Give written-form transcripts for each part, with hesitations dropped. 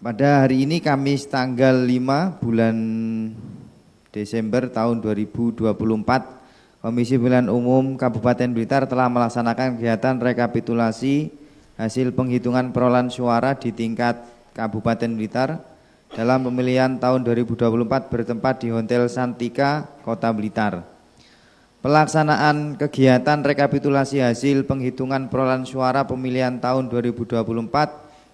Pada hari ini Kamis tanggal 5 bulan Desember tahun 2024, Komisi Pemilihan Umum Kabupaten Blitar telah melaksanakan kegiatan rekapitulasi hasil penghitungan perolehan suara di tingkat Kabupaten Blitar dalam pemilihan tahun 2024 bertempat di Hotel Santika, Kota Blitar. Pelaksanaan kegiatan rekapitulasi hasil penghitungan perolehan suara pemilihan tahun 2024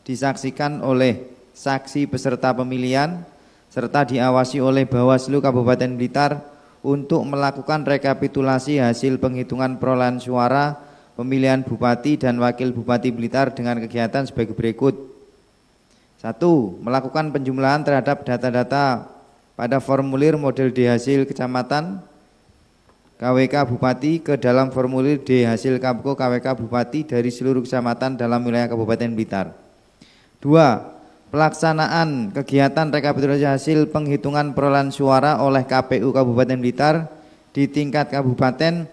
disaksikan oleh saksi peserta pemilihan serta diawasi oleh Bawaslu Kabupaten Blitar untuk melakukan rekapitulasi hasil penghitungan perolehan suara pemilihan Bupati dan Wakil Bupati Blitar dengan kegiatan sebagai berikut. 1. Melakukan penjumlahan terhadap data-data pada formulir model D hasil kecamatan KWK Bupati ke dalam formulir D hasil Kapko KWK Bupati dari seluruh kecamatan dalam wilayah Kabupaten Blitar. 2. Pelaksanaan kegiatan rekapitulasi hasil penghitungan perolehan suara oleh KPU Kabupaten Blitar di tingkat kabupaten.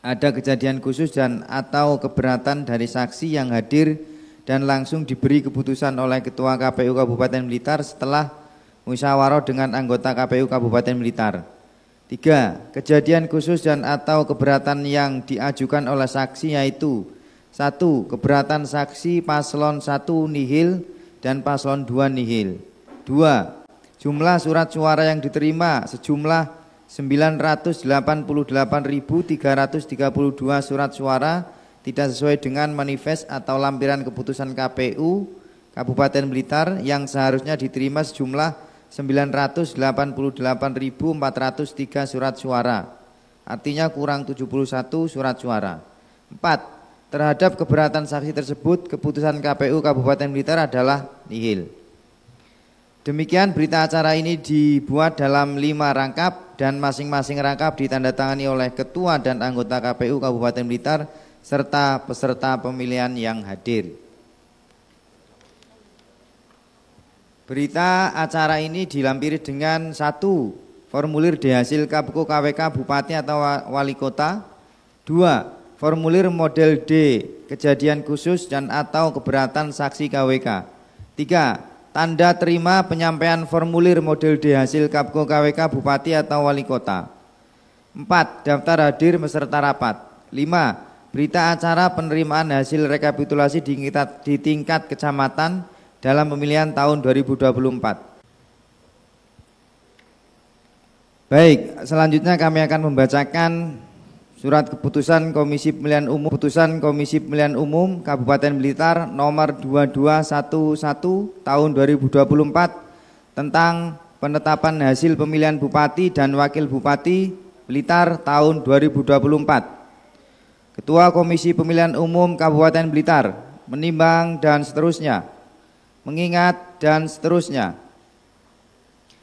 Ada kejadian khusus dan atau keberatan dari saksi yang hadir dan langsung diberi keputusan oleh Ketua KPU Kabupaten Blitar setelah musyawarah dengan anggota KPU Kabupaten Blitar. 3. Kejadian khusus dan atau keberatan yang diajukan oleh saksi yaitu 1. Keberatan saksi paslon 1 nihil dan paslon 2 nihil. 2. Jumlah surat suara yang diterima sejumlah 988.332 surat suara tidak sesuai dengan manifest atau lampiran keputusan KPU Kabupaten Blitar yang seharusnya diterima sejumlah 988.403 surat suara. Artinya kurang 71 surat suara. 4. Terhadap keberatan saksi tersebut, keputusan KPU Kabupaten Blitar adalah nihil. Demikian berita acara ini dibuat dalam 5 rangkap dan masing-masing rangkap ditandatangani oleh Ketua dan anggota KPU Kabupaten Blitar serta peserta pemilihan yang hadir. Berita acara ini dilampiri dengan 1. Formulir D hasil Kapko KWK Bupati atau Wali Kota. 2. Formulir model D kejadian khusus dan atau keberatan saksi KWK. 3. Tanda terima penyampaian formulir model D hasil Kapko KWK Bupati atau Wali Kota. 4. Daftar hadir beserta rapat. 5. Berita acara penerimaan hasil rekapitulasi di tingkat kecamatan dalam pemilihan tahun 2024. Baik, selanjutnya kami akan membacakan Surat Keputusan Komisi Pemilihan Umum Kabupaten Blitar nomor 2211 tahun 2024 tentang penetapan hasil pemilihan Bupati dan Wakil Bupati Blitar tahun 2024. Ketua Komisi Pemilihan Umum Kabupaten Blitar menimbang dan seterusnya, mengingat dan seterusnya,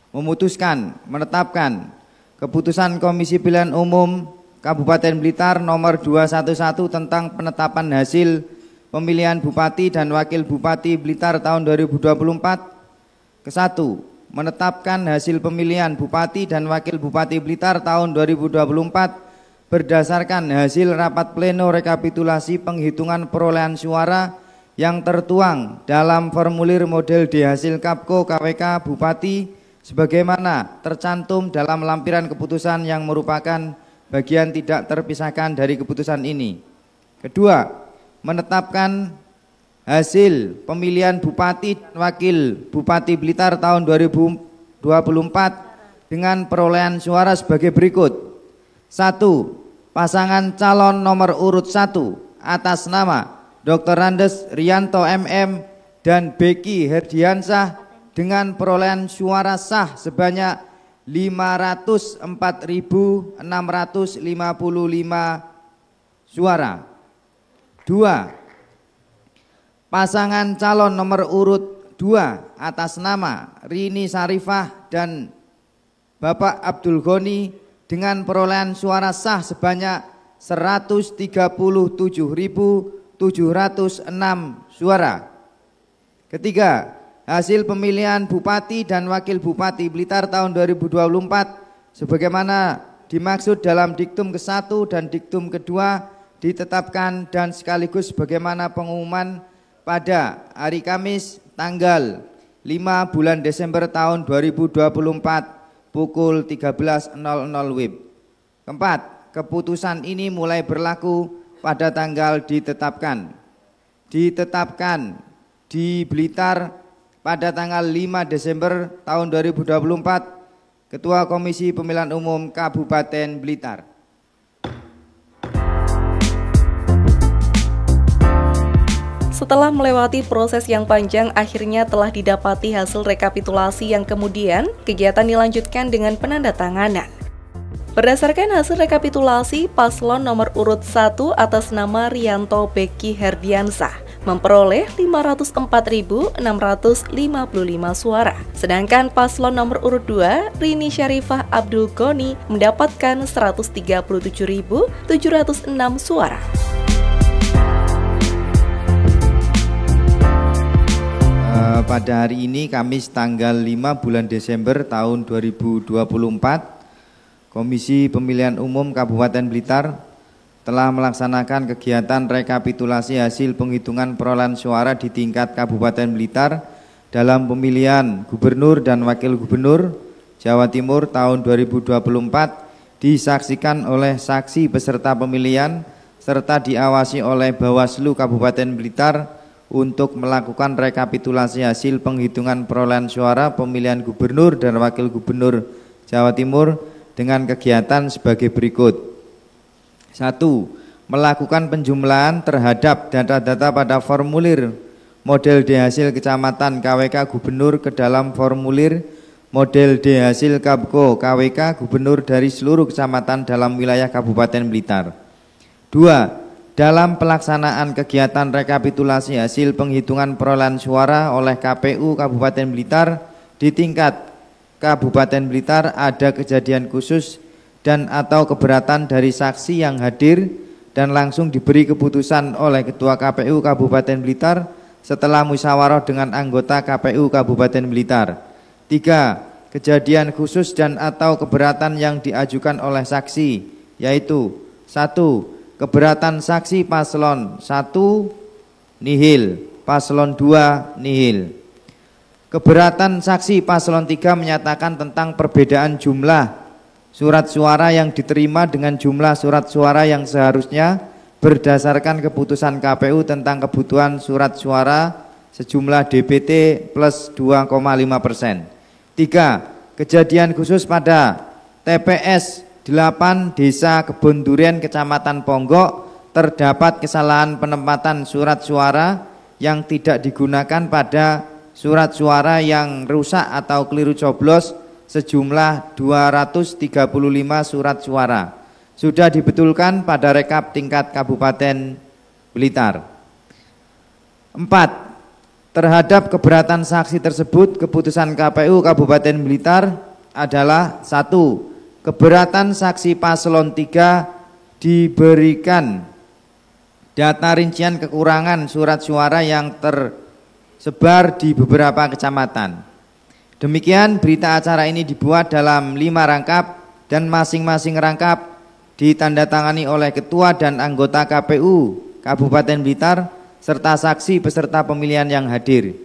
memutuskan, menetapkan Keputusan Komisi Pemilihan Umum Kabupaten Blitar nomor 211 tentang penetapan hasil pemilihan Bupati dan Wakil Bupati Blitar tahun 2024. Ke-1. Menetapkan hasil pemilihan Bupati dan Wakil Bupati Blitar tahun 2024 berdasarkan hasil rapat pleno rekapitulasi penghitungan perolehan suara yang tertuang dalam formulir model D hasil Kapko KWK Bupati sebagaimana tercantum dalam lampiran keputusan yang merupakan bagian tidak terpisahkan dari keputusan ini. Kedua, menetapkan hasil pemilihan Bupati dan Wakil Bupati Blitar tahun 2024 dengan perolehan suara sebagai berikut. 1. Pasangan calon nomor urut 1 atas nama Dr. Randes Rianto MM dan Beki Herdiansah dengan perolehan suara sah sebanyak 504.655 suara. 2. Pasangan calon nomor urut 2 atas nama Rini Sarifah dan Bapak Abdul Ghani dengan perolehan suara sah sebanyak 137.706 suara. Ketiga, hasil pemilihan Bupati dan Wakil Bupati Blitar tahun 2024 sebagaimana dimaksud dalam diktum ke-1 dan diktum ke-2 ditetapkan dan sekaligus sebagaimana pengumuman pada hari Kamis tanggal 5 bulan Desember tahun 2024 pukul 13.00 WIB. Keempat, keputusan ini mulai berlaku pada tanggal ditetapkan di Blitar pada tanggal 5 Desember tahun 2024. Ketua Komisi Pemilihan Umum Kabupaten Blitar. Setelah melewati proses yang panjang, akhirnya telah didapati hasil rekapitulasi yang kemudian kegiatan dilanjutkan dengan penandatanganan. Berdasarkan hasil rekapitulasi, paslon nomor urut 1 atas nama Rianto Beki Herdiansah memperoleh 504.655 suara. Sedangkan paslon nomor urut 2, Rini Syarifah Abdul Goni, mendapatkan 137.706 suara. Pada hari ini Kamis tanggal 5 bulan Desember tahun 2024, Komisi Pemilihan Umum Kabupaten Blitar telah melaksanakan kegiatan rekapitulasi hasil penghitungan perolehan suara di tingkat Kabupaten Blitar dalam pemilihan Gubernur dan Wakil Gubernur Jawa Timur tahun 2024 disaksikan oleh saksi peserta pemilihan serta diawasi oleh Bawaslu Kabupaten Blitar untuk melakukan rekapitulasi hasil penghitungan perolehan suara pemilihan Gubernur dan Wakil Gubernur Jawa Timur dengan kegiatan sebagai berikut. 1. Melakukan penjumlahan terhadap data-data pada formulir model D hasil kecamatan KWK Gubernur ke dalam formulir model D hasil Kabko KWK Gubernur dari seluruh kecamatan dalam wilayah Kabupaten Blitar. 2. Dalam pelaksanaan kegiatan rekapitulasi hasil penghitungan perolehan suara oleh KPU Kabupaten Blitar di tingkat Kabupaten Blitar ada kejadian khusus dan atau keberatan dari saksi yang hadir dan langsung diberi keputusan oleh Ketua KPU Kabupaten Blitar setelah musyawarah dengan anggota KPU Kabupaten Blitar. 3. Kejadian khusus dan atau keberatan yang diajukan oleh saksi, yaitu 1. Keberatan saksi paslon 1 nihil, paslon 2 nihil. Keberatan saksi paslon 3 menyatakan tentang perbedaan jumlah surat suara yang diterima dengan jumlah surat suara yang seharusnya berdasarkan keputusan KPU tentang kebutuhan surat suara sejumlah DPT plus 2,5%. 3. Kejadian khusus pada TPS 8 Desa Kebon Duren Kecamatan Ponggok terdapat kesalahan penempatan surat suara yang tidak digunakan pada surat suara yang rusak atau keliru coblos sejumlah 235 surat suara. Sudah dibetulkan pada rekap tingkat Kabupaten Blitar. 4. Terhadap keberatan saksi tersebut, keputusan KPU Kabupaten Blitar adalah 1. Keberatan saksi paslon 3 diberikan data rincian kekurangan surat suara yang tersebar di beberapa kecamatan. Demikian berita acara ini dibuat dalam 5 rangkap dan masing-masing rangkap ditandatangani oleh Ketua dan anggota KPU Kabupaten Blitar serta saksi peserta pemilihan yang hadir.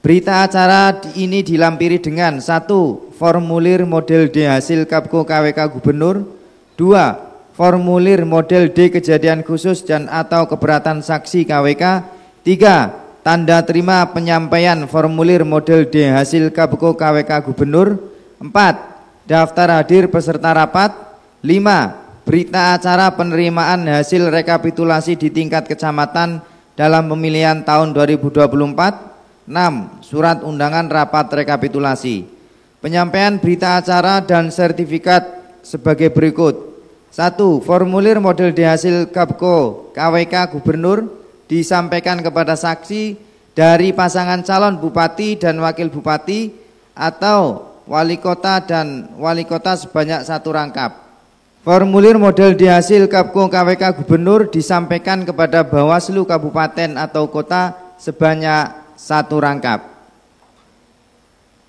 Berita acara ini dilampiri dengan 1. Formulir model D hasil Kabko KWK Gubernur. 2. Formulir model D kejadian khusus dan atau keberatan saksi KWK. 3. Tanda terima penyampaian formulir model D hasil Kabko KWK Gubernur. 4. Daftar hadir peserta rapat. 5. Berita acara penerimaan hasil rekapitulasi di tingkat kecamatan dalam pemilihan tahun 2024. 6. Surat undangan rapat rekapitulasi. Penyampaian berita acara dan sertifikat sebagai berikut. 1. Formulir model D hasil Kabko KWK Gubernur disampaikan kepada saksi dari pasangan calon bupati dan wakil bupati atau wali kota dan wali kota sebanyak 1 rangkap. Formulir model D hasil Kabko KWK Gubernur disampaikan kepada Bawaslu Kabupaten atau Kota sebanyak 1 rangkap.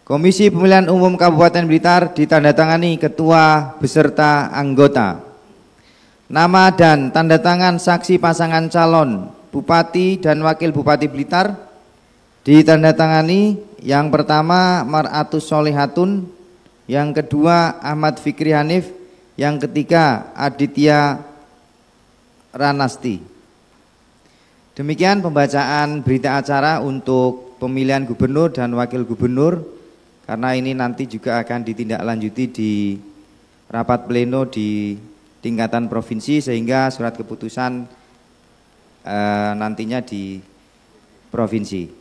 Komisi Pemilihan Umum Kabupaten Blitar ditandatangani ketua beserta anggota. Nama dan tanda tangan saksi pasangan calon Bupati dan Wakil Bupati Blitar ditandatangani Yang pertama Mar'atus Solihatun, yang kedua Ahmad Fikri Hanif, yang ketiga Aditya Ranasti. Demikian pembacaan berita acara untuk pemilihan gubernur dan wakil gubernur, karena ini nanti juga akan ditindaklanjuti di rapat pleno di tingkatan provinsi, sehingga surat keputusan nantinya di provinsi.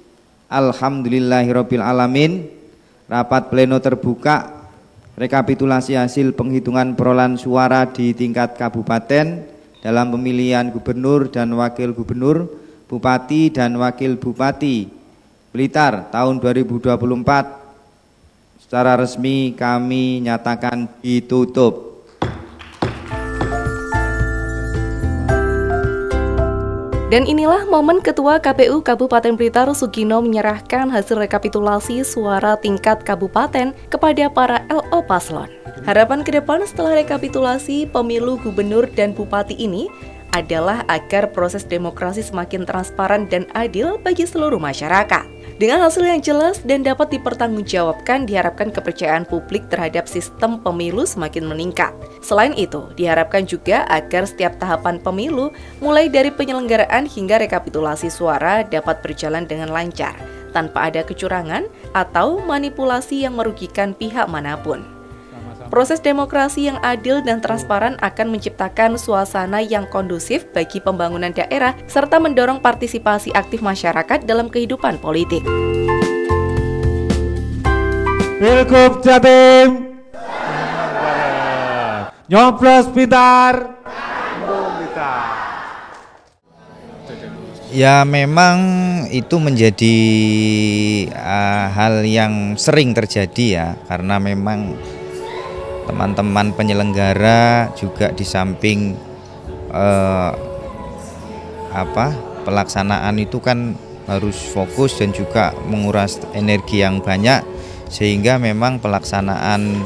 Alhamdulillahirabbil alamin. Rapat pleno terbuka rekapitulasi hasil penghitungan perolehan suara di tingkat kabupaten dalam pemilihan gubernur dan wakil gubernur, bupati dan wakil bupati Blitar tahun 2024 secara resmi kami nyatakan ditutup. Dan inilah momen Ketua KPU Kabupaten Blitar Sugino menyerahkan hasil rekapitulasi suara tingkat kabupaten kepada para LO paslon. Harapan ke depan setelah rekapitulasi pemilu gubernur dan bupati ini adalah agar proses demokrasi semakin transparan dan adil bagi seluruh masyarakat. Dengan hasil yang jelas dan dapat dipertanggungjawabkan, diharapkan kepercayaan publik terhadap sistem pemilu semakin meningkat. Selain itu, diharapkan juga agar setiap tahapan pemilu, mulai dari penyelenggaraan hingga rekapitulasi suara, dapat berjalan dengan lancar, tanpa ada kecurangan atau manipulasi yang merugikan pihak manapun. Proses demokrasi yang adil dan transparan akan menciptakan suasana yang kondusif bagi pembangunan daerah serta mendorong partisipasi aktif masyarakat dalam kehidupan politik. Pilgub Jatim, nyoblos pintar. Ya memang itu menjadi hal yang sering terjadi ya, karena memang teman-teman penyelenggara juga di samping pelaksanaan itu kan harus fokus dan juga menguras energi yang banyak, sehingga memang pelaksanaan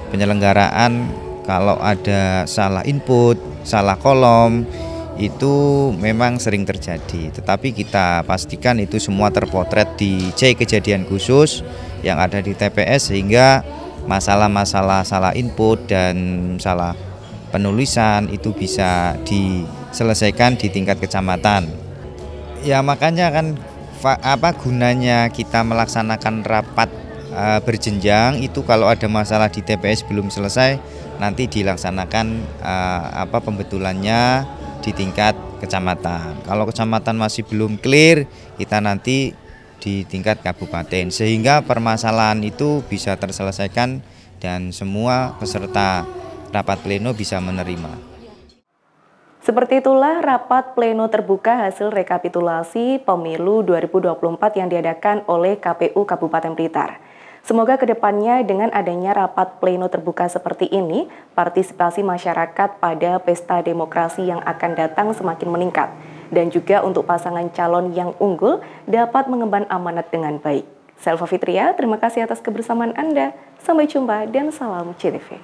penyelenggaraan kalau ada salah input, salah kolom itu memang sering terjadi. Tetapi kita pastikan itu semua terpotret di C kejadian khusus yang ada di TPS, sehingga masalah-masalah salah input dan salah penulisan itu bisa diselesaikan di tingkat kecamatan. Ya makanya kan gunanya kita melaksanakan rapat berjenjang itu, kalau ada masalah di TPS belum selesai nanti dilaksanakan pembetulannya di tingkat kecamatan. Kalau kecamatan masih belum clear, kita nanti di tingkat kabupaten, sehingga permasalahan itu bisa terselesaikan dan semua peserta rapat pleno bisa menerima. Seperti itulah rapat pleno terbuka hasil rekapitulasi pemilu 2024 yang diadakan oleh KPU Kabupaten Blitar. Semoga kedepannya dengan adanya rapat pleno terbuka seperti ini, partisipasi masyarakat pada pesta demokrasi yang akan datang semakin meningkat. Dan juga untuk pasangan calon yang unggul dapat mengemban amanat dengan baik. Selva Fitria, terima kasih atas kebersamaan Anda. Sampai jumpa dan salam CTV.